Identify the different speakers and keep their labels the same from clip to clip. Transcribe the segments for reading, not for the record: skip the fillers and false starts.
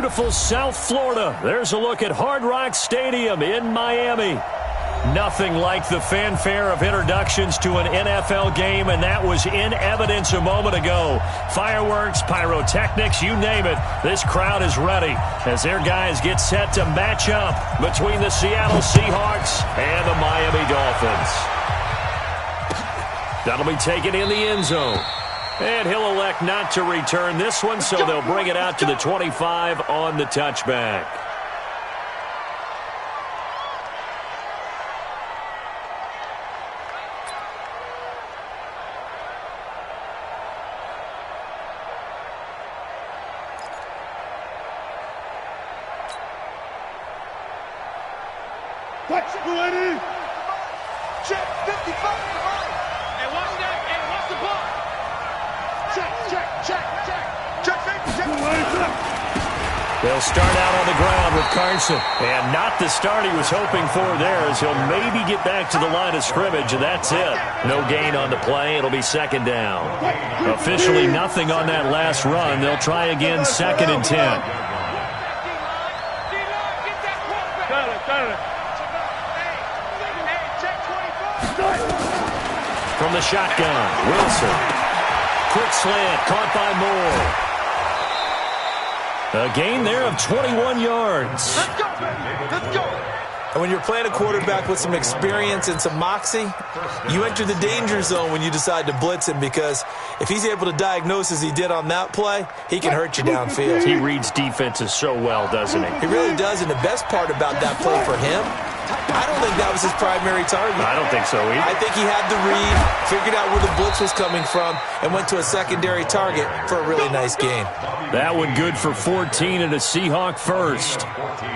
Speaker 1: beautiful South Florida. There's a look at Hard Rock Stadium in Miami. Nothing like the fanfare of introductions to an NFL game, and that was in evidence a moment ago. Fireworks, pyrotechnics, you name it. This crowd is ready as their guys get set to match up between the Seattle Seahawks and the Miami Dolphins. That'll be taken in the end zone. And he'll elect not to return this one, so they'll bring it out to the 25 on the touchback.
Speaker 2: Check, 55. And watch that, and watch the ball.
Speaker 1: They'll start out on the ground with Carson. And not the start he was hoping for there, as he'll maybe get back to the line of scrimmage, and that's it. No gain on the play. It'll be second down. Officially nothing on that last run. They'll try again, 2nd and 10. From the shotgun, Wilson. Quick slant, caught by Moore. A gain there of 21 yards.
Speaker 2: Let's go. Let's go.
Speaker 3: And when you're playing a quarterback with some experience and some moxie, you enter the danger zone when you decide to blitz him, because if he's able to diagnose as he did on that play, he can hurt you downfield.
Speaker 1: He reads defenses so well, doesn't he?
Speaker 3: He really does, and the best part about that play for him, I don't think that was his primary target.
Speaker 1: I don't think so either.
Speaker 3: I think he had the read, figured out where the blitz was coming from, and went to a secondary target for a really nice gain.
Speaker 1: That one good for 14 and a Seahawk first.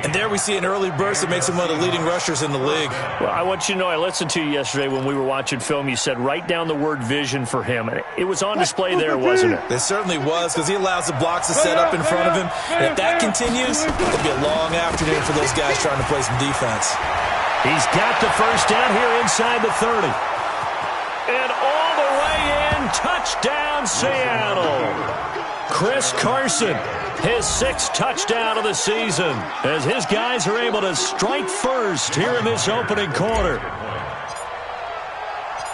Speaker 3: And there we see an early burst that makes him one of the leading rushers in the league.
Speaker 1: Well, I want you to know, I listened to you yesterday when we were watching film. You said write down the word vision for him. It was on display there, wasn't it?
Speaker 3: It certainly was, because he allows the blocks to set up in front of him. And if that continues, it'll be a long afternoon for those guys trying to play some defense.
Speaker 1: He's got the first down here inside the 30. And all the way in, touchdown Seattle. Chris Carson, his 6th touchdown of the season, as his guys are able to strike first here in this opening quarter.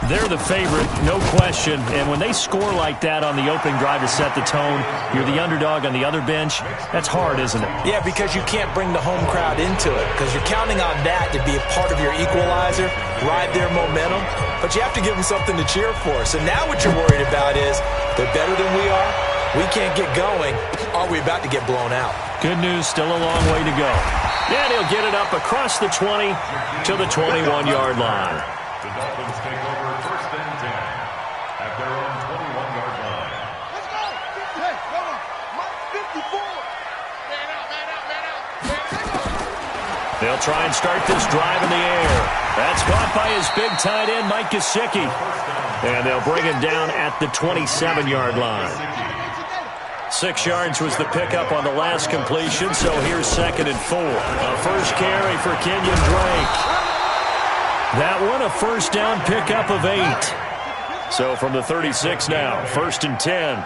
Speaker 1: They're the favorite, no question, and when they score like that on the opening drive to set the tone, you're the underdog on the other bench. That's hard, isn't it?
Speaker 3: Yeah, because you can't bring the home crowd into it, because you're counting on that to be a part of your equalizer, ride their momentum, but you have to give them something to cheer for. So now what you're worried about is they're better than we are, we can't get going, are we about to get blown out?
Speaker 1: Good news, still a long way to go. And he'll get it up across the 20 to the 21-yard line.
Speaker 4: The Dolphins take over 1st and 10 at their own 21-yard line.
Speaker 2: Let's go. Hey, go on. Mark 54. Man out.
Speaker 1: They'll try and start this drive in the air. That's caught by his big tight end, Mike Gesicki. And they'll bring him down at the 27-yard line. 6 yards was the pickup on the last completion, so here's 2nd and 4. A first carry for Kenyon Drake. That one, a first down pickup of 8. So from the 36 now, 1st and 10.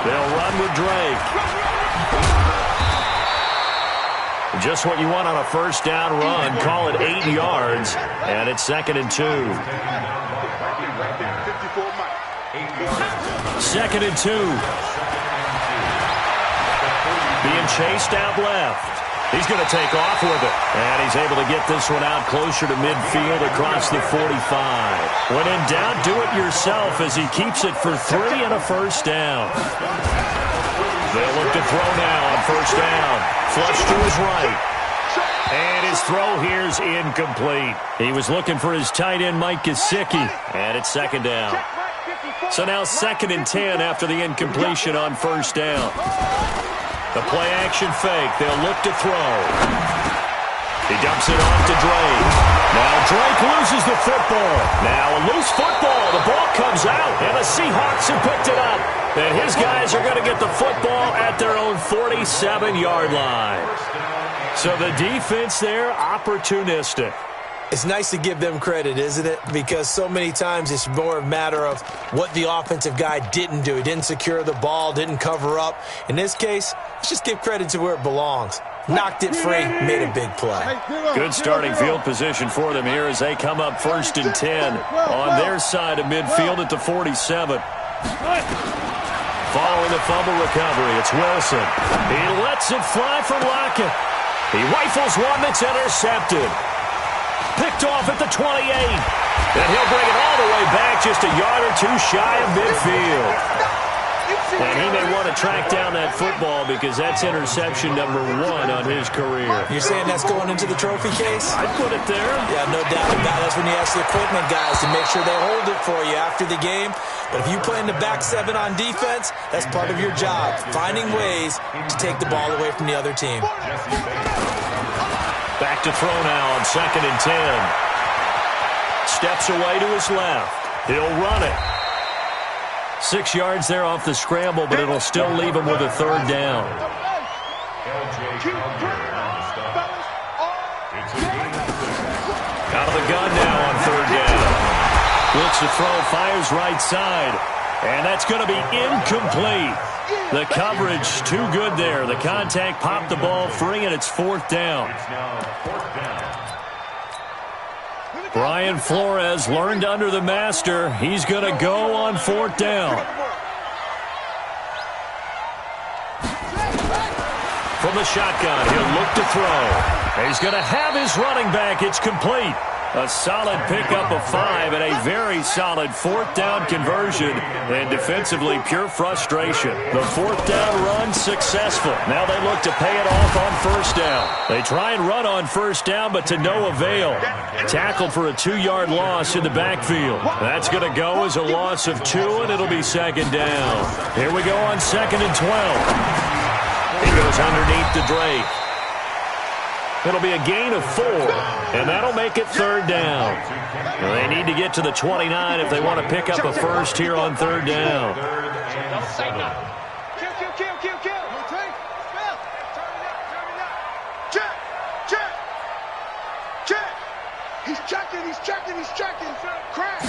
Speaker 1: They'll run with Drake. Just what you want on a first down run. Call it 8 yards, and it's 2nd and 2. 2nd and 2. Being chased out left. He's going to take off with it. And he's able to get this one out closer to midfield across the 45. When in doubt, do it yourself as he keeps it for 3 and a first down. They'll look to throw now on first down. Flush to his right. And his throw here's incomplete. He was looking for his tight end, Mike Gesicki. And it's 2nd down. So now 2nd and 10 after the incompletion on first down. The play-action fake. They'll look to throw. He dumps it off to Drake. Now Drake loses the football. Now a loose football. The ball comes out, and the Seahawks have picked it up. And his guys are going to get the football at their own 47-yard line. So the defense there, opportunistic.
Speaker 3: It's nice to give them credit, isn't it? Because so many times it's more a matter of what the offensive guy didn't do. He didn't secure the ball, didn't cover up. In this case, let's just give credit to where it belongs. Knocked it free, made a big play.
Speaker 1: Good starting field position for them here as they come up 1st and 10 on their side of midfield at the 47. Following the fumble recovery, it's Wilson. He lets it fly from Lockett. He rifles one that's intercepted. Picked off at the 28. And he'll bring it all the way back just a yard or two shy of midfield. And he may want to track down that football because that's interception number 1 on his career.
Speaker 3: You're saying that's going into the trophy case?
Speaker 1: I'd put it there.
Speaker 3: Yeah, no doubt about it. That's when you ask the equipment guys to make sure they hold it for you after the game. But if you play in the back 7 on defense, that's part of your job, finding ways to take the ball away from the other team.
Speaker 1: Back to throw now on 2nd and 10. Steps away to his left. He'll run it. 6 yards there off the scramble, but it'll still leave him with a 3rd down. Out of the gun now on 3rd down. Looks to throw, fires right side. And that's going to be incomplete. The coverage too good there. The contact popped the ball free, and it's 4th down. Brian Flores learned under the master. He's going to go on 4th down. From the shotgun, he'll look to throw. He's going to have his running back. It's complete. A solid pickup of 5 and a very solid 4th down conversion. And defensively, pure frustration. The 4th down run successful. Now they look to pay it off on 1st down. They try and run on 1st down, but to no avail. Tackled for a 2-yard loss in the backfield. That's going to go as a loss of 2, and it'll be 2nd down. Here we go on 2nd and 12. He goes underneath to Drake. It'll be a gain of 4, and that'll make it 3rd down. They need to get to the 29 if they want to pick up a first here on 3rd down.
Speaker 2: He's checking. Crash.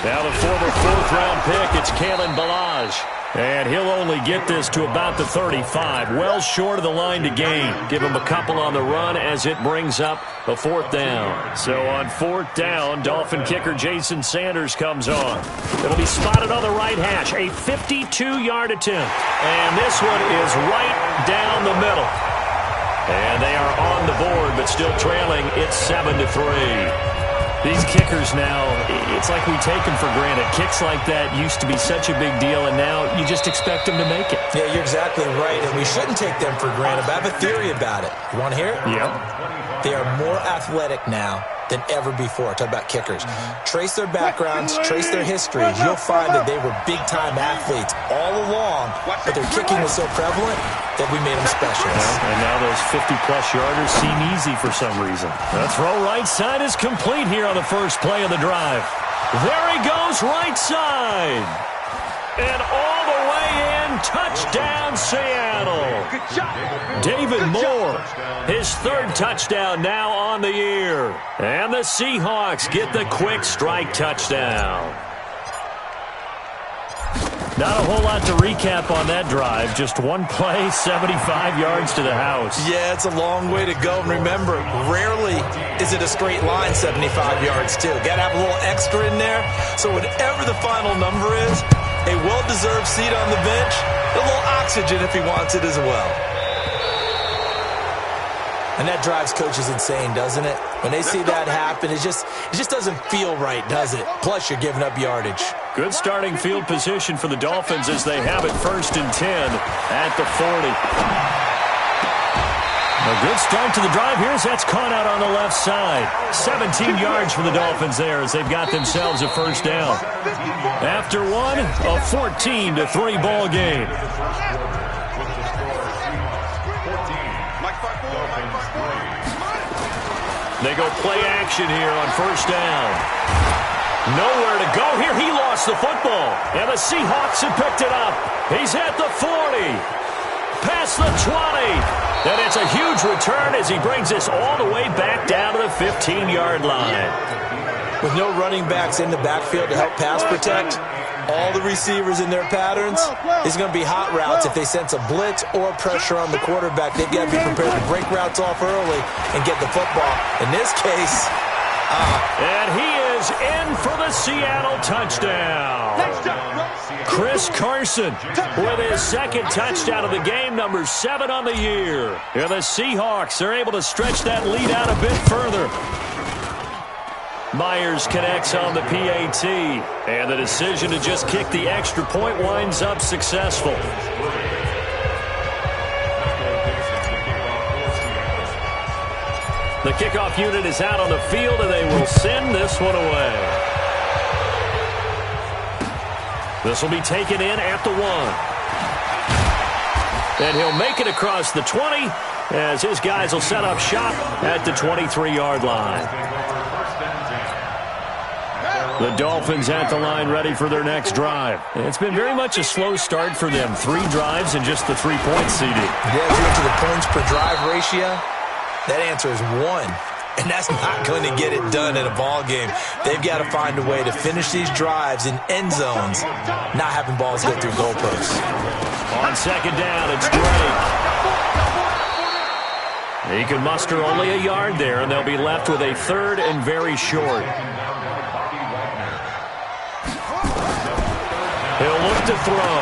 Speaker 1: Now the former 4th-round pick, it's Kalen Ballage. And he'll only get this to about the 35, well short of the line to gain. Give him a couple on the run as it brings up a 4th down. So on 4th down, Dolphin kicker Jason Sanders comes on. It'll be spotted on the right hash, a 52-yard attempt. And this one is right down the middle. And they are on the board, but still trailing. It's 7-3. These kickers now, it's like we take them for granted. Kicks like that used to be such a big deal, and now you just expect them to make it.
Speaker 3: Yeah, you're exactly right, and we shouldn't take them for granted. But I have a theory about it. You want to hear it?
Speaker 1: Yep.
Speaker 3: They are more athletic now than ever before. Talk about kickers. Trace their backgrounds, trace their histories. You'll find that they were big-time athletes all along, but their kicking was so prevalent that we made them special.
Speaker 1: And now those 50-plus yarders seem easy for some reason. The throw right side is complete here on the first play of the drive. There he goes, right side. And all the way in, touchdown Seattle. David Moore, his 3rd touchdown now on the year. And the Seahawks get the quick strike touchdown. Not a whole lot to recap on that drive. Just one play, 75 yards to the house.
Speaker 3: Yeah, it's a long way to go. And remember, rarely is it a straight line 75 yards, too. Got to have a little extra in there. So whatever the final number is, a well-deserved seat on the bench, a little oxygen if he wants it as well. And that drives coaches insane, doesn't it? When they see that happen, it just doesn't feel right, does it? Plus, you're giving up yardage.
Speaker 1: Good starting field position for the Dolphins as they have it 1st and 10 at the 40. A good start to the drive here as that's caught out on the left side. 17 yards for the Dolphins there as they've got themselves a 1st down. After one, a 14-3 ball game. They go play action here on 1st down. Nowhere to go here. He lost the football. And the Seahawks have picked it up. He's at the 40. Past the 20. And it's a huge return as he brings this all the way back down to the 15-yard line.
Speaker 3: With no running backs in the backfield to help pass protect, all the receivers in their patterns, it's going to be hot routes. If they sense a blitz or pressure on the quarterback, they've got to be prepared to break routes off early and get the football. In this case,
Speaker 1: and he is in for the Seattle touchdown. Chris Carson with his second touchdown of the game, number 7 on the year. And the Seahawks are able to stretch that lead out a bit further. Myers connects on the PAT, and the decision to just kick the extra point winds up successful. The kickoff unit is out on the field, and they will send this one away. This will be taken in at the 1. And he'll make it across the 20 as his guys will set up shop at the 23-yard line. The Dolphins at the line ready for their next drive. It's been very much a slow start for them. 3 drives and just the 3-point CD.
Speaker 3: Yeah, if you went to the points per drive ratio, that answer is 1. And that's not going to get it done in a ball game. They've got to find a way to finish these drives in end zones, not having balls go through goalposts.
Speaker 1: On second down, it's Drake. He can muster only a yard there, and they'll be left with a 3rd and very short. He'll look to throw.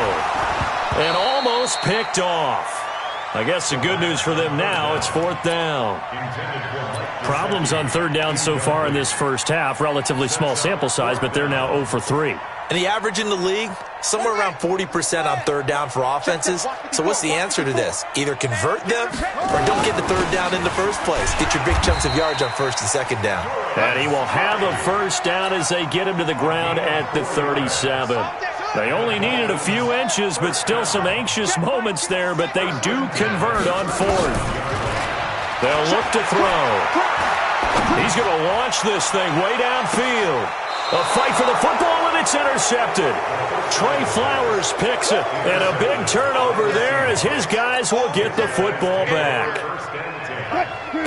Speaker 1: And almost picked off. I guess the good news for them now, it's 4th down. Problems on 3rd down so far in this first half. Relatively small sample size, but they're now 0 for 3.
Speaker 3: And the average in the league, somewhere around 40% on 3rd down for offenses. So what's the answer to this? Either convert them or don't get the 3rd down in the first place. Get your big chunks of yards on 1st and 2nd down.
Speaker 1: And he will have a 1st down as they get him to the ground at the 37. They only needed a few inches, but still some anxious moments there, but they do convert on 4th. They'll look to throw. He's going to launch this thing way downfield. A fight for the football, and it's intercepted. Trey Flowers picks it, and a big turnover there as his guys will get the football back.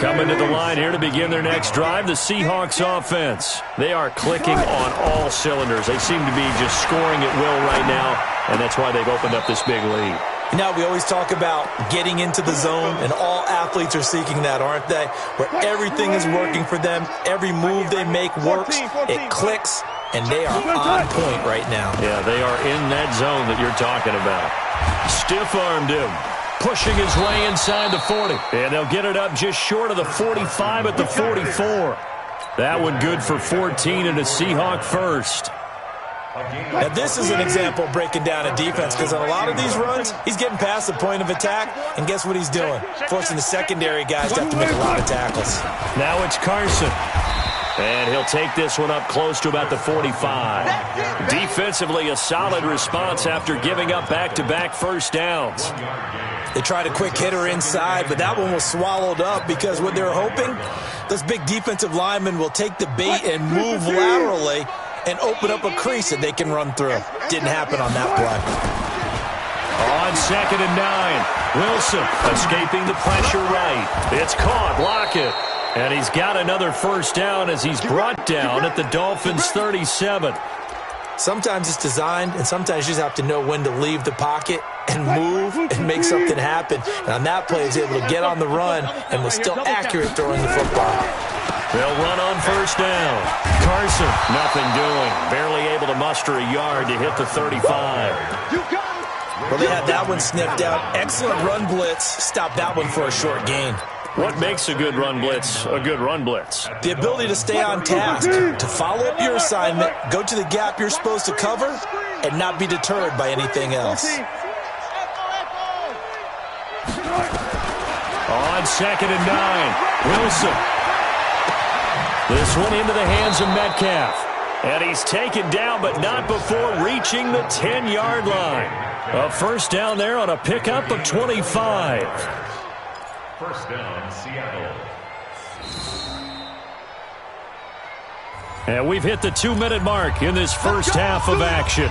Speaker 1: Coming to the line here to begin their next drive, the Seahawks offense. They are clicking on all cylinders. They seem to be just scoring at will right now, and that's why they've opened up this big lead.
Speaker 3: Now, we always talk about getting into the zone, and all athletes are seeking that, aren't they? Where everything is working for them, every move they make works, it clicks, and they are on point right now.
Speaker 1: Yeah, they are in that zone that you're talking about. Stiff-armed him, pushing his way inside the 40. And they'll get it up just short of the 45 at the 44. That one good for 14 and a Seahawk 1st.
Speaker 3: Now, this is an example of breaking down a defense, because on a lot of these runs, he's getting past the point of attack, and guess what he's doing? Forcing the secondary guys to have to make a lot of tackles.
Speaker 1: Now it's Carson. And he'll take this one up close to about the 45. Defensively, a solid response after giving up back-to-back 1st downs.
Speaker 3: They tried a quick hitter inside, but that one was swallowed up because what they're hoping, those big defensive linemen will take the bait and move laterally and open up a crease that they can run through. Didn't happen on that play.
Speaker 1: On 2nd and 9, Wilson escaping the pressure right. It's caught, Lockett. And he's got another 1st down as he's brought down at the Dolphins' 37.
Speaker 3: Sometimes it's designed, and sometimes you just have to know when to leave the pocket and move and make something happen. And on that play, he's able to get on the run and was still accurate throwing the football.
Speaker 1: They'll run on 1st down. Carson, nothing doing. Barely able to muster a yard to hit the 35.
Speaker 3: Well, they had that one snipped out. Excellent run blitz. Stopped that one for a short gain.
Speaker 1: What makes a good run blitz a good run blitz?
Speaker 3: The ability to stay on task, to follow up your assignment, go to the gap you're supposed to cover, and not be deterred by anything else.
Speaker 1: On 2nd and 9, Wilson. This one into the hands of Metcalf. And he's taken down, but not before reaching the 10-yard line. A 1st down there on a pickup of 25.
Speaker 4: 1st down, Seattle.
Speaker 1: And we've hit the 2-minute mark in this first half of action.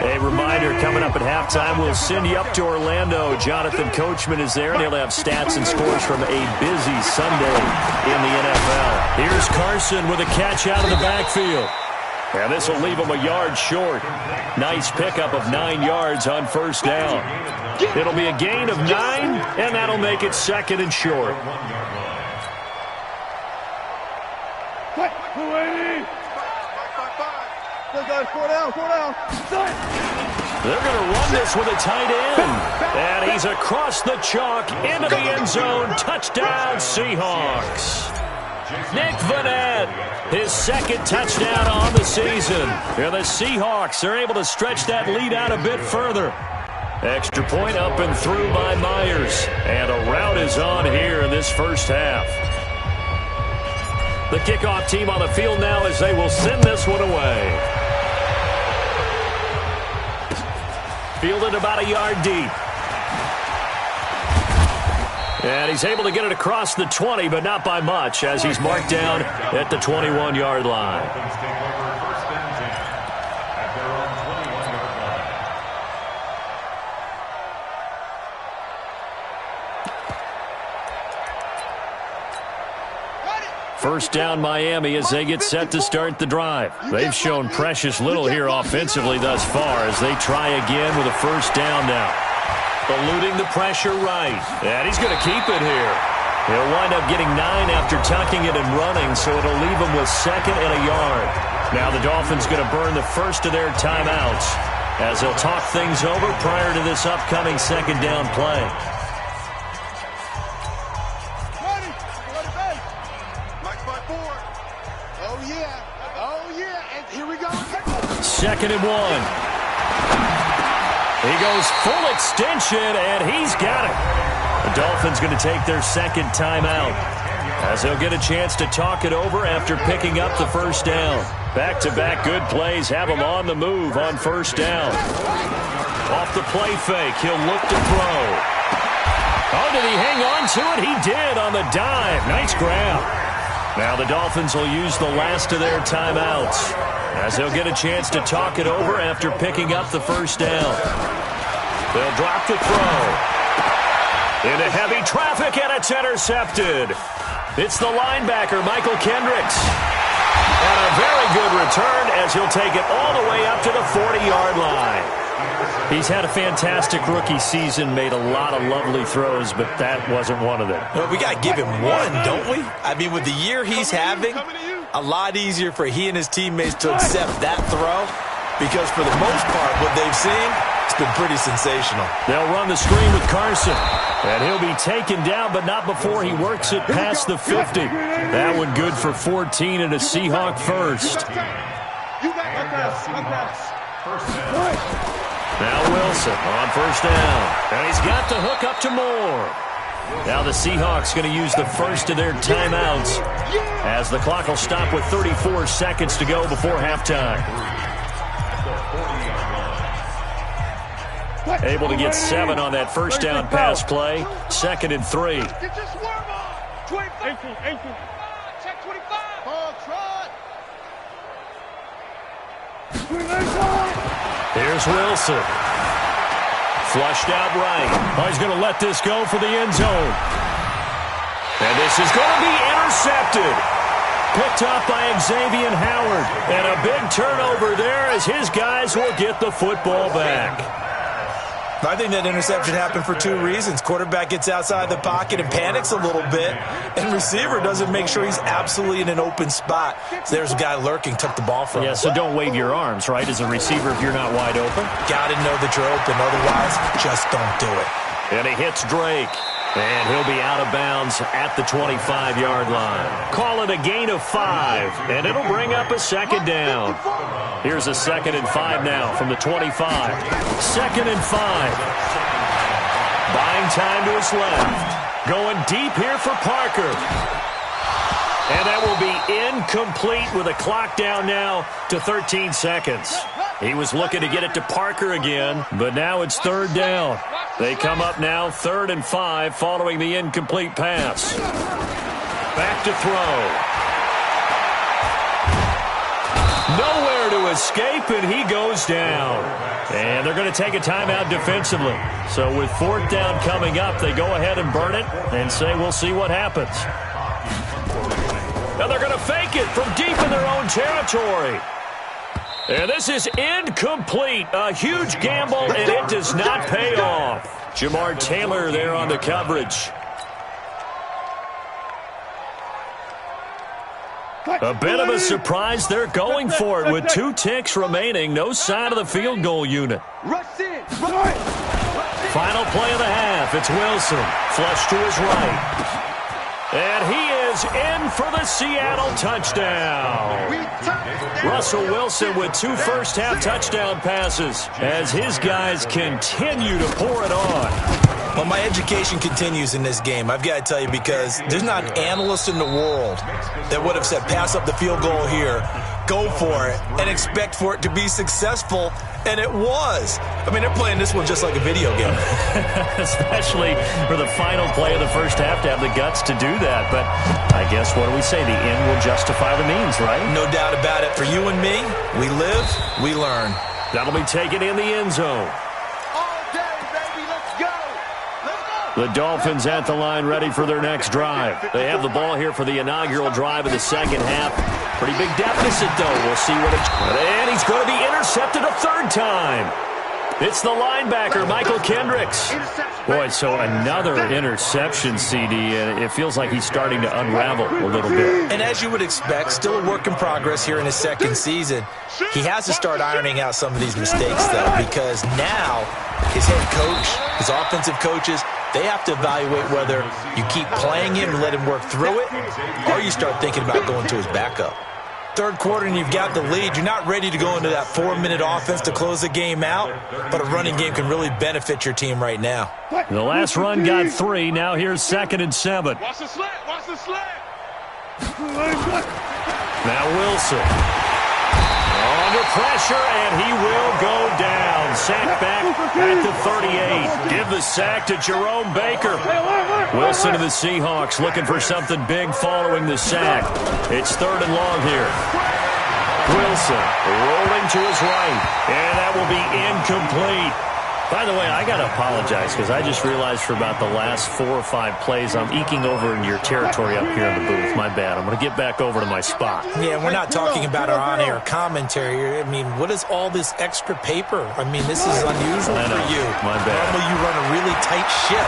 Speaker 1: A reminder, coming up at halftime, we'll send you up to Orlando. Jonathan Coachman is there, and he'll have stats and scores from a busy Sunday in the NFL. Here's Carson with a catch out of the backfield. And this will leave him a yard short. Nice pickup of 9 yards on first down. It'll be a gain of 9, and that'll make it 2nd and short. They're going to run this with a tight end. And he's across the chalk into the end zone. Touchdown, Seahawks. Nick Vanette, his 2nd touchdown on the season. And the Seahawks are able to stretch that lead out a bit further. Extra point up and through by Myers. And a rout is on here in this first half. The kickoff team on the field now as they will send this one away. Fielded about a yard deep. And he's able to get it across the 20, but not by much, as he's marked down at the 21-yard line. First down, Miami, as they get set to start the drive. They've shown precious little here offensively thus far as they try again with a first down now. Eluding the pressure right. And he's going to keep it here. He'll wind up getting 9 after tucking it and running, so it'll leave him with 2nd and a yard. Now the Dolphins going to burn the first of their timeouts as they'll talk things over prior to this upcoming 2nd down play. Second and 1. He goes full extension, and he's got it. The Dolphins going to take their 2nd timeout as they'll get a chance to talk it over after picking up the first down. Back-to-back good plays have him on the move on first down. Off the play fake, he'll look to throw. Oh, did he hang on to it? He did on the dive. Nice grab. Now the Dolphins will use the last of their timeouts as they'll get a chance to talk it over after picking up the first down. They'll drop the throw. Into heavy traffic, and it's intercepted. It's the linebacker, Michael Kendricks. And a very good return as he'll take it all the way up to the 40-yard line. He's had a fantastic rookie season, made a lot of lovely throws, but that wasn't one of them.
Speaker 3: Well, we got to give him one, don't we? I mean, with the year he's having, a lot easier for he and his teammates to accept that throw because for the most part, what they've seen, it's been pretty sensational.
Speaker 1: They'll run the screen with Carson, and he'll be taken down, but not before he works it past the 50. That one good for 14 and a Seahawk first. Now Wilson on first down, and he's got the hook up to Moore. Now the Seahawks going to use the first of their timeouts as the clock will stop with 34 seconds to go before halftime. Able to get 7 on that first down pass play. 2nd and 3. Here's Wilson. Flushed out right. Oh, he's going to let this go for the end zone. And this is going to be intercepted. Picked up by Xavier Howard. And a big turnover there as his guys will get the football back.
Speaker 3: I think that interception happened for 2 reasons. Quarterback gets outside the pocket and panics a little bit, and receiver doesn't make sure he's absolutely in an open spot. So there's a guy lurking, took the ball from him.
Speaker 1: Yeah, so don't wave your arms, right, as a receiver if you're not wide open.
Speaker 3: Got to know that you're open, otherwise just don't do it.
Speaker 1: And he hits Drake. And he'll be out of bounds at the 25-yard line. Call it a gain of 5, and it'll bring up a 2nd down. Here's a 2nd and 5 now from the 25. 2nd and 5. Buying time to his left. Going deep here for Parker. And that will be incomplete with a clock down now to 13 seconds. He was looking to get it to Parker again, but now it's 3rd down. They come up now 3rd and 5 following the incomplete pass. Back to throw. Nowhere to escape, and he goes down. And they're going to take a timeout defensively. So with 4th down coming up, they go ahead and burn it and say we'll see what happens. Now they're going to fake it from deep in their own territory. And this is incomplete. A huge gamble, and it does not pay off. Jamar Taylor there on the coverage. A bit of a surprise. They're going for it with 2 ticks remaining. No sign of the field goal unit. Final play of the half. It's Wilson. Flush to his right. And he is in for the Seattle touchdown. Russell Wilson with 2 first-half touchdown passes as his guys continue to pour it on.
Speaker 3: Well, my education continues in this game, I've got to tell you, because there's not an analyst in the world that would have said pass up the field goal here, go for it, and expect for it to be successful, and it was. I mean, they're playing this one just like a video game.
Speaker 1: Especially for the final play of the first half to have the guts to do that. But I guess, what do we say? The end will justify the means, right?
Speaker 3: No doubt about it. For you and me, we live, we learn.
Speaker 1: That'll be taken in the end zone. The Dolphins at the line ready for their next drive. They have the ball here for the inaugural drive of the second half. Pretty big deficit, though. We'll see what it's... And he's going to be intercepted a 3rd time. It's the linebacker, Michael Kendricks. Boy, so another interception, CD, and it feels like he's starting to unravel a little bit.
Speaker 3: And as you would expect, still a work in progress here in his second season. He has to start ironing out some of these mistakes, though, because now his head coach, his offensive coaches, they have to evaluate whether you keep playing him and let him work through it, or you start thinking about going to his backup. 3rd quarter and you've got the lead. You're not ready to go into that 4-minute offense to close the game out, but a running game can really benefit your team right now.
Speaker 1: The last run got 3. Now here's 2nd and 7.
Speaker 2: Watch the slant. Watch the slant.
Speaker 1: Now Wilson. Under pressure, and he will go down. Sack back at the 38. Give the sack to Jerome Baker. Wilson of the Seahawks looking for something big following the sack. It's 3rd and long here. Wilson rolling to his right, and that will be incomplete. By the way, I got to apologize because I just realized for about the last 4 or 5 plays I'm eking over into your territory up here in the booth. My bad. I'm going to get back over to my spot.
Speaker 3: Yeah, we're not talking about our on-air commentary. I mean, what is all this extra paper? I mean, this is unusual for you.
Speaker 1: My bad.
Speaker 3: Normally you run a really tight ship.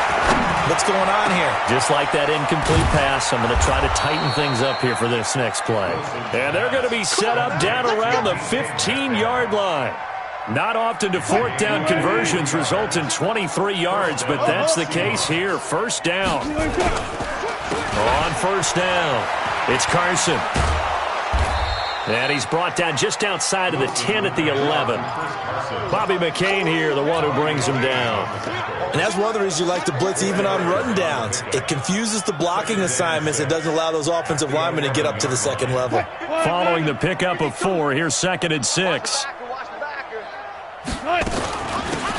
Speaker 3: What's going on here?
Speaker 1: Just like that incomplete pass, I'm going to try to tighten things up here for this next play. And they're going to be set up down around the 15-yard line. Not often do 4th down conversions result in 23 yards, but that's the case here. 1st down. On 1st down, it's Carson. And he's brought down just outside of the 10 at the 11. Bobby McCain here, the one who brings him down.
Speaker 3: And that's one of the reasons you like to blitz even on run downs. It confuses the blocking assignments. It doesn't allow those offensive linemen to get up to the 2nd level.
Speaker 1: Following the pickup of 4, here's 2nd and 6.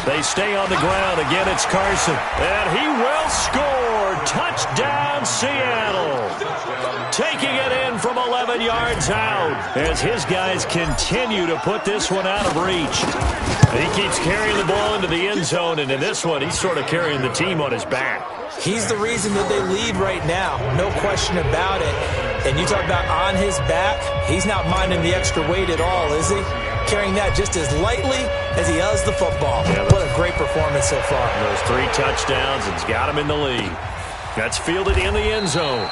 Speaker 1: They stay on the ground. Again, it's Carson. And he will score. Touchdown, Seattle. Taking it in from 11 yards out as his guys continue to put this one out of reach. He keeps carrying the ball into the end zone, and in this one, he's sort of carrying the team on his back.
Speaker 3: He's the reason that they lead right now. No question about it. And you talk about on his back, he's not minding the extra weight at all, is he? Carrying that just as lightly as he does the football. Yeah, what a great performance so far.
Speaker 1: Those 3 touchdowns, and he's got him in the lead. That's fielded in the end zone.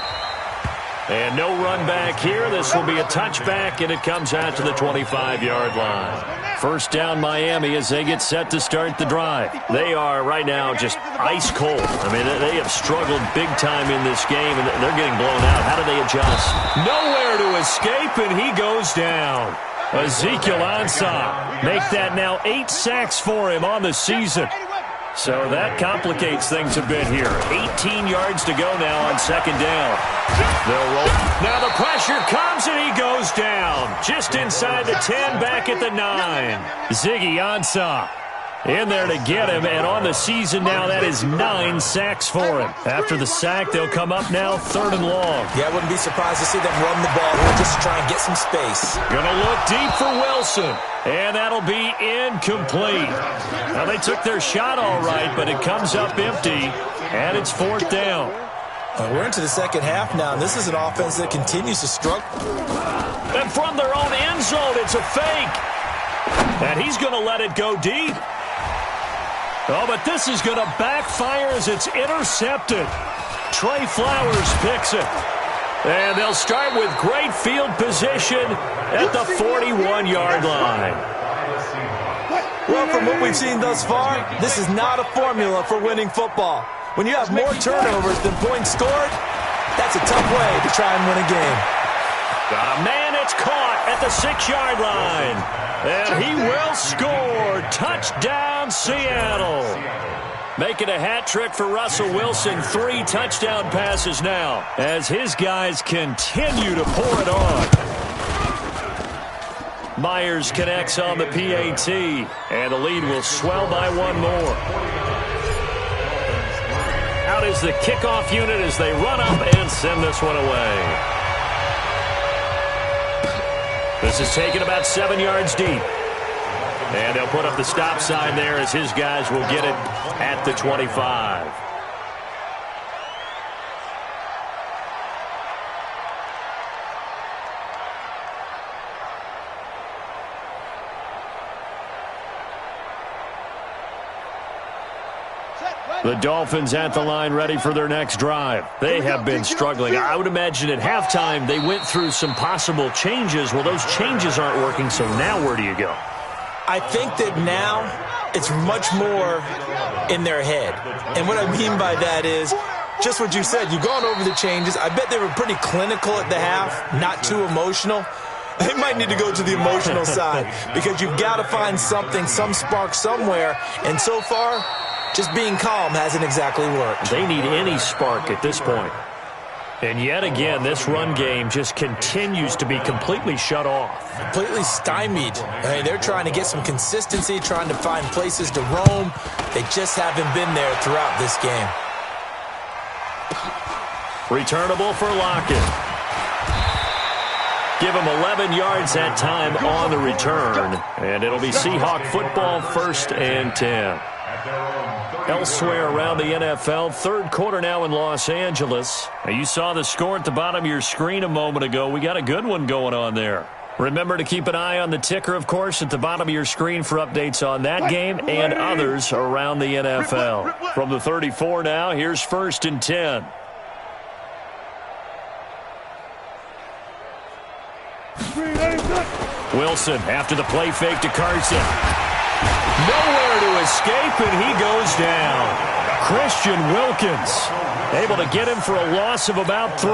Speaker 1: And no run back here. This will be a touchback, and it comes out to the 25-yard line. 1st down Miami as they get set to start the drive. They are right now just ice cold. I mean, they have struggled big time in this game, and they're getting blown out. How do they adjust? Nowhere to escape, and he goes down. Ezekiel Ansah make that now 8 sacks for him on the season. So that complicates things a bit here. 18 yards to go now on 2nd down. They'll roll. Now the pressure comes and he goes down. Just inside the 10, back at the 9. Ziggy Ansah in there to get him, and on the season now, that is 9 sacks for him. After the sack, they'll come up now 3rd and long.
Speaker 3: Yeah, I wouldn't be surprised to see them run the ball here just to try and get some space.
Speaker 1: Gonna look deep for Wilson, and that'll be incomplete. Now, they took their shot all right, but it comes up empty, and it's 4th down.
Speaker 3: We're into the second half now, and this is an offense that continues to struggle.
Speaker 1: And from their own end zone, it's a fake. And he's going to let it go deep. Oh, but this is going to backfire as it's intercepted. Trey Flowers picks it. And they'll start with great field position at the 41-yard line.
Speaker 3: Well, from what we've seen thus far, this is not a formula for winning football. When you have more turnovers than points scored, that's a tough way to try and win a game.
Speaker 1: Got a man, it's caught at the 6-yard line. And he will score. Touchdown, Seattle. Making a hat trick for Russell Wilson. 3 touchdown passes now as his guys continue to pour it on. Myers connects on the PAT, and the lead will swell by 1 more. Out is the kickoff unit as they run up and send this one away. This is taken about 7 yards deep. And they'll put up the stop sign there as his guys will get it at the 25. The Dolphins at the line ready for their next drive. They have been struggling. I would imagine at halftime they went through some possible changes. Well, those changes aren't working, so now where do you go?
Speaker 3: I think that now it's much more in their head. And what I mean by that is just what you said. You've gone over the changes. I bet they were pretty clinical at the half, not too emotional. They might need to go to the emotional side because you've got to find something, some spark somewhere. And so far, just being calm hasn't exactly worked.
Speaker 1: They need any spark at this point. And yet again, this run game just continues to be completely shut off.
Speaker 3: Completely stymied. I mean, they're trying to get some consistency, trying to find places to roam. They just haven't been there throughout this game.
Speaker 1: Returnable for Lockett. Give him 11 yards that time on the return. And it'll be Seahawk football, 1st and 10. Elsewhere around the NFL, 3rd quarter now in Los Angeles. Now, you saw the score at the bottom of your screen a moment ago. We got a good one going on there. Remember to keep an eye on the ticker, of course, at the bottom of your screen for updates on that game and others around the NFL. From the 34 now, here's 1st and 10. Wilson after the play fake to Carson. Nowhere to escape, and he goes down. Christian Wilkins able to get him for a loss of about 3.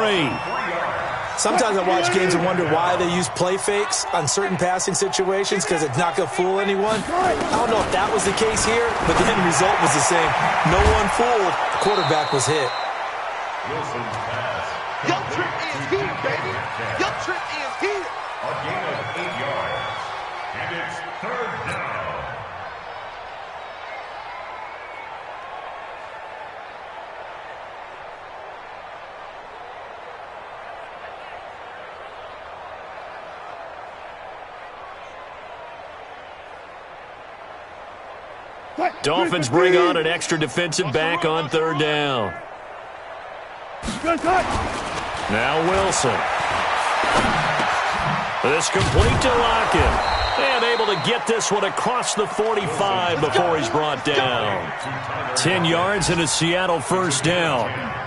Speaker 3: Sometimes I watch games and wonder why they use play fakes on certain passing situations because it's not going to fool anyone. I don't know if that was the case here, but the end result was the same. No one fooled. The quarterback was hit.
Speaker 2: Your trip is here, baby. Your trip is here.
Speaker 4: A gain of 8 yards. And it's 3rd down.
Speaker 1: Dolphins bring on an extra defensive back on 3rd down. Now Wilson. This complete to Lockett. And able to get this one across the 45 before he's brought down. 10 yards and a Seattle 1st down.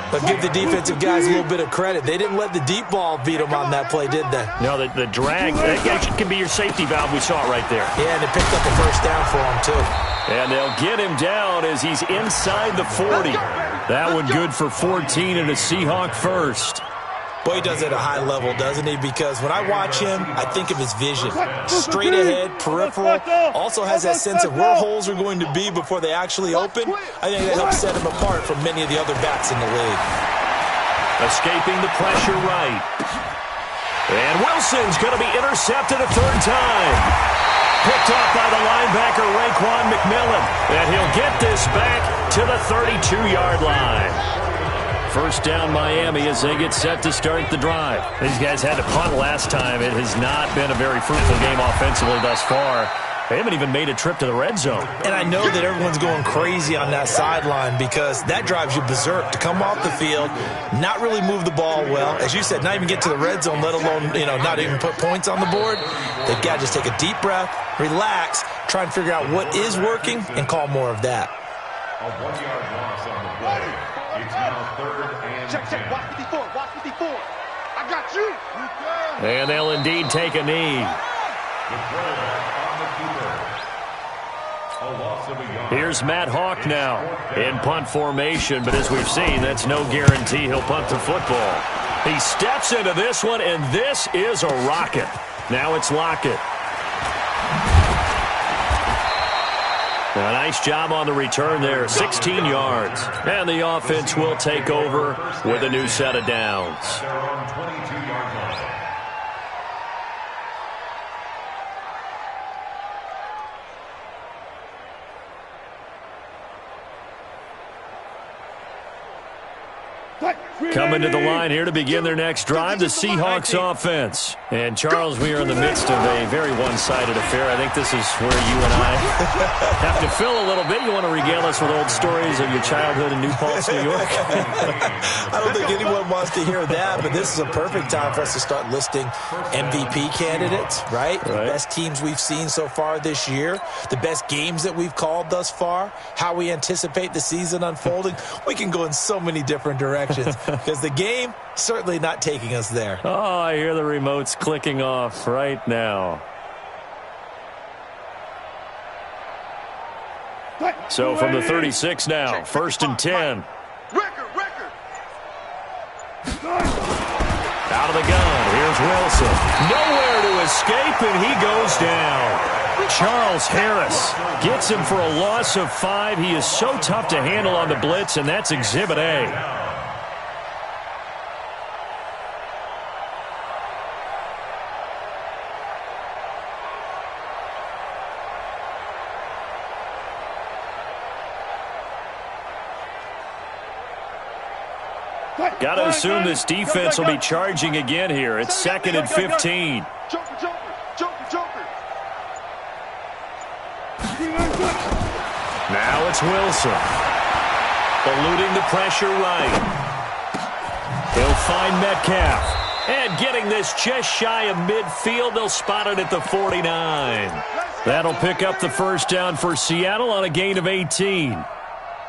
Speaker 3: But give the defensive guys a little bit of credit. They didn't let the deep ball beat them on that play, did they?
Speaker 1: No, the drag, that can be your safety valve. We saw it right there.
Speaker 3: Yeah, and they picked up a 1st down for him, too.
Speaker 1: And they'll get him down as he's inside the 40. That one good for 14 and a Seahawk 1st.
Speaker 3: Boy, he does it at a high level, doesn't he? Because when I watch him, I think of his vision. Straight ahead, peripheral. Also has that sense of where holes are going to be before they actually open. I think that helps set him apart from many of the other backs in the league.
Speaker 1: Escaping the pressure right. And Wilson's going to be intercepted a 3rd time. picked off by the linebacker, Raekwon McMillan. And he'll get this back to the 32-yard line. First down Miami as they get set to start the drive. These guys had to punt last time. It has not been a very fruitful game offensively thus far. They haven't even made a trip to the red zone.
Speaker 3: And I know that everyone's going crazy on that sideline because that drives you berserk to come off the field, not really move the ball well. As you said, not even get to the red zone, let alone, not even put points on the board. They've got to just take a deep breath, relax, try and figure out what is working, and call more of that.
Speaker 4: A 1-yard loss on the play. It's now 3rd and 10.
Speaker 2: Check. Watch 54. Watch 54. I got you.
Speaker 1: And they'll indeed take a knee.
Speaker 4: The throwback on the keeper. A loss of a yard.
Speaker 1: Here's Matt Hawk now in punt formation, but as we've seen, that's no guarantee he'll punt the football. He steps into this one, and this is a rocket. Now it's Lockett. A nice job on the return there, 16 yards. And the offense will take over with a new set of downs.
Speaker 4: Their own 22-yard line.
Speaker 1: Coming to the line here to begin their next drive, the Seahawks offense. And, Charles, we are in the midst of a very one-sided affair. I think this is where you and I have to fill a little bit. You want to regale us with old stories of your childhood in New Paltz, New York?
Speaker 3: I don't think anyone wants to hear that, but this is a perfect time for us to start listing MVP candidates, right? The best teams we've seen so far this year, the best games that we've called thus far, how we anticipate the season unfolding. We can go in so many different directions. Because the game, certainly not taking us there.
Speaker 1: Oh, I hear the remotes clicking off right now. So from the 36 now, 1st and 10.
Speaker 2: Record.
Speaker 1: Out of the gun, here's Wilson. Nowhere to escape, and he goes down. Charles Harris gets him for a loss of 5. He is so tough to handle on the blitz, and that's Exhibit A. Got to assume this defense will be charging again here. It's 2nd and 15.
Speaker 2: Joker.
Speaker 1: Now it's Wilson. Eluding the pressure right. He'll find Metcalf. And getting this just shy of midfield, they'll spot it at the 49. That'll pick up the first down for Seattle on a gain of 18.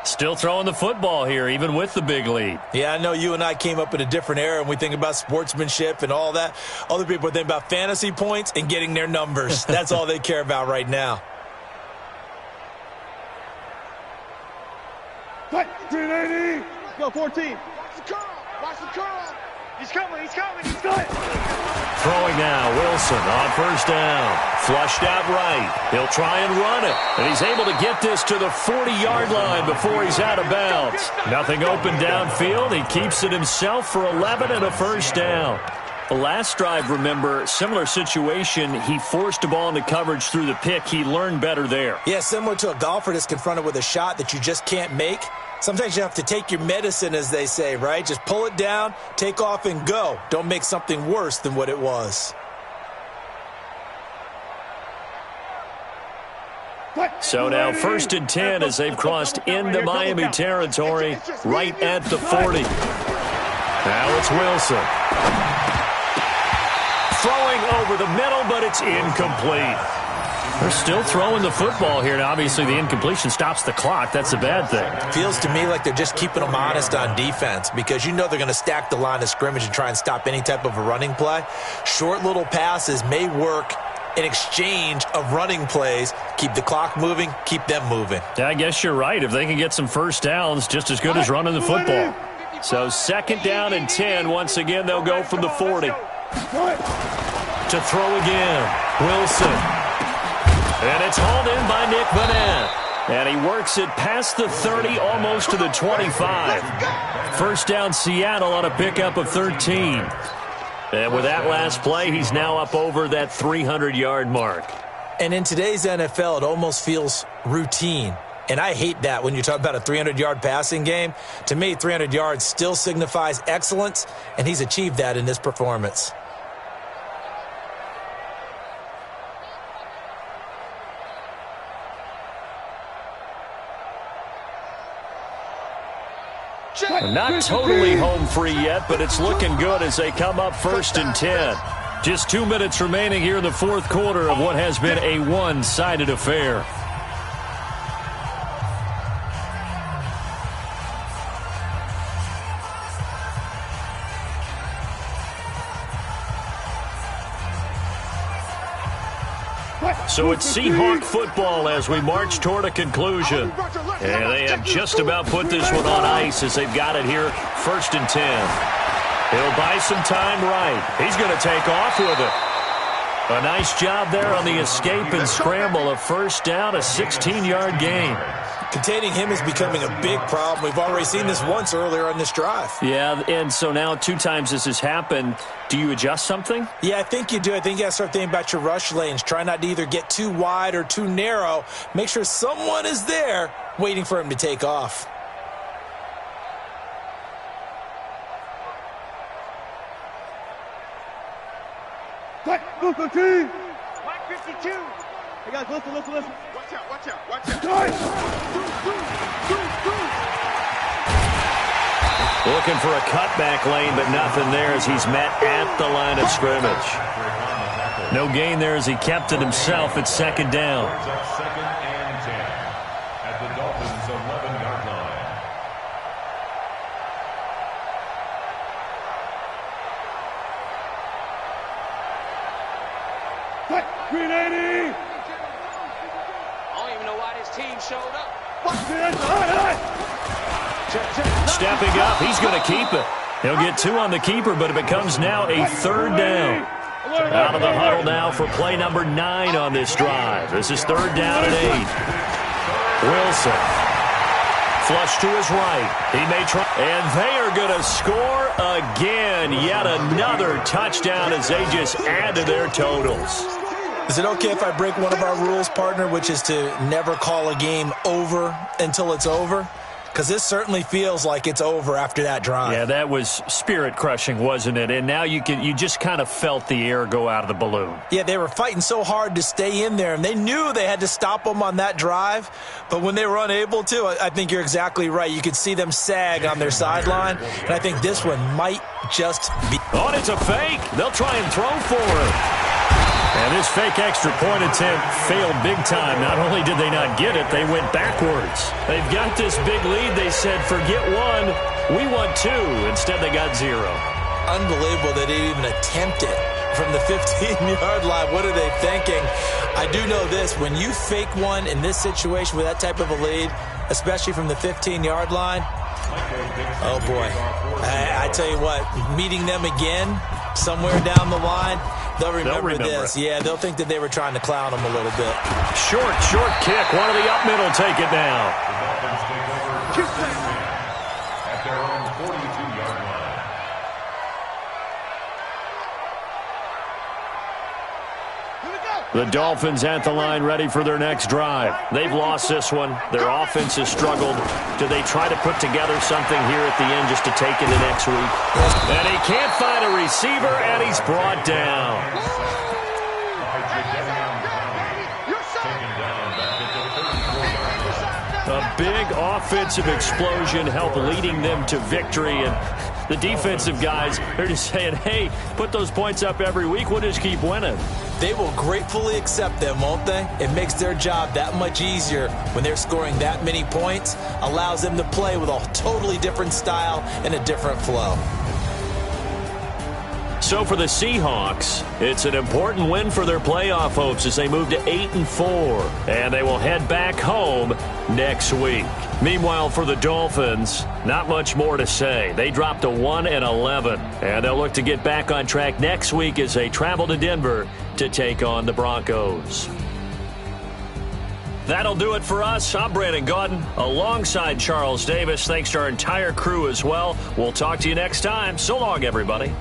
Speaker 1: Still throwing the football here, even with the big lead.
Speaker 3: Yeah, I know you and I came up in a different era, and we think about sportsmanship and all that. Other people think about fantasy points and getting their numbers. That's all they care about right now.
Speaker 2: Go 14. Watch the curl. He's coming.
Speaker 1: Throwing now, Wilson on first down. Flushed out right. He'll try and run it. And he's able to get this to the 40-yard line before he's out of bounds. Nothing open downfield. He keeps it himself for 11 and a first down. The last drive, remember, similar situation. He forced a ball into coverage through the pick. He learned better there.
Speaker 3: Yeah, similar to a golfer that's confronted with a shot that you just can't make. Sometimes you have to take your medicine, as they say, right? Just pull it down, take off, and go. Don't make something worse than what it was.
Speaker 1: So now 1st and 10 as they've crossed into Miami territory right at the 40. Now it's Wilson. Throwing over the middle, but it's incomplete. They're still throwing the football here. Now, obviously, the incompletion stops the clock. That's a bad thing.
Speaker 3: Feels to me like they're just keeping them honest on defense because you know they're going to stack the line of scrimmage and try and stop any type of a running play. Short little passes may work in exchange of running plays. Keep the clock moving, keep them moving.
Speaker 1: Yeah, I guess you're right. If they can get some first downs, just as good as running the football. So 2nd down and 10. Once again, they'll go from the 40. To throw again. Wilson. And it's hauled in by Nick Vanette. And he works it past the 30, almost to the 25. First down Seattle on a pickup of 13. And with that last play, he's now up over that 300-yard mark.
Speaker 3: And in today's NFL, it almost feels routine. And I hate that when you talk about a 300-yard passing game. To me, 300 yards still signifies excellence, and he's achieved that in this performance.
Speaker 1: Not totally home free yet, but it's looking good as they come up 1st and 10. Just 2 minutes remaining here in the fourth quarter of what has been a one-sided affair. So it's Seahawk football as we march toward a conclusion. And they have just about put this one on ice as they've got it here, 1st and 10. He'll buy some time right. He's going to take off with it. A nice job there on the escape and scramble. A first down, a 16-yard gain.
Speaker 3: Containing him is becoming a big problem. We've already seen this once earlier on this drive.
Speaker 1: Yeah, and so now 2 times this has happened. Do you adjust something?
Speaker 3: Yeah, I think you do. I think you got to start thinking about your rush lanes. Try not to either get too wide or too narrow. Make sure someone is there waiting for him to take off.
Speaker 2: Go team! Mike 52. Hey guys, listen. Watch out.
Speaker 1: Looking for a cutback lane, but nothing there as he's met at the line of scrimmage. No gain there as he kept it himself at 2nd down.
Speaker 4: 2nd and 10 at the Dolphins' 11-yard line.
Speaker 2: Green 80!
Speaker 5: I don't even know why this team showed up.
Speaker 1: Stepping up, he's going to keep it. He'll get 2 on the keeper, but it becomes now a 3rd down. Out of the huddle now for play number 9 on this drive. This is 3rd down and 8. Wilson. Flush to his right. He may try. And they are going to score again. Yet another touchdown as they just add to their totals.
Speaker 3: Is it okay if I break one of our rules, partner, which is to never call a game over until it's over? Because this certainly feels like it's over after that drive.
Speaker 1: Yeah, that was spirit-crushing, wasn't it? And now you just kind of felt the air go out of the balloon.
Speaker 3: Yeah, they were fighting so hard to stay in there, and they knew they had to stop them on that drive. But when they were unable to, I think you're exactly right. You could see them sag on their sideline, and I think this one might just be.
Speaker 1: Oh, and it's a fake. They'll try and throw for him. And this fake extra point attempt failed big time. Not only did they not get it, they went backwards. They've got this big lead. They said, forget 1, we want 2. Instead, they got 0.
Speaker 3: Unbelievable that they even attempt it from the 15-yard line. What are they thinking? I do know this. When you fake one in this situation with that type of a lead, especially from the 15-yard line, oh, boy. I tell you what, meeting them again somewhere down the line, they'll remember this. Yeah, they'll think that they were trying to clown them a little bit.
Speaker 1: Short kick. One of the up middle take it now.
Speaker 4: The Dolphins take over at their own 42-yard line.
Speaker 1: The Dolphins at the line ready for their next drive. They've lost this one. Their offense has struggled. Do they try to put together something here at the end just to take into next week? And he can't find a receiver, and he's brought down. A big offensive explosion helped leading them to victory, and the defensive guys, they're just saying, hey, put those points up every week. We'll just keep winning.
Speaker 3: They will gratefully accept them, won't they? It makes their job that much easier when they're scoring that many points, allows them to play with a totally different style and a different flow.
Speaker 1: So for the Seahawks, it's an important win for their playoff hopes as they move to 8-4, and they will head back home next week. Meanwhile, for the Dolphins, not much more to say. They dropped to 1-11, and they'll look to get back on track next week as they travel to Denver to take on the Broncos. That'll do it for us. I'm Brandon Gaudin alongside Charles Davis. Thanks to our entire crew as well. We'll talk to you next time. So long, everybody.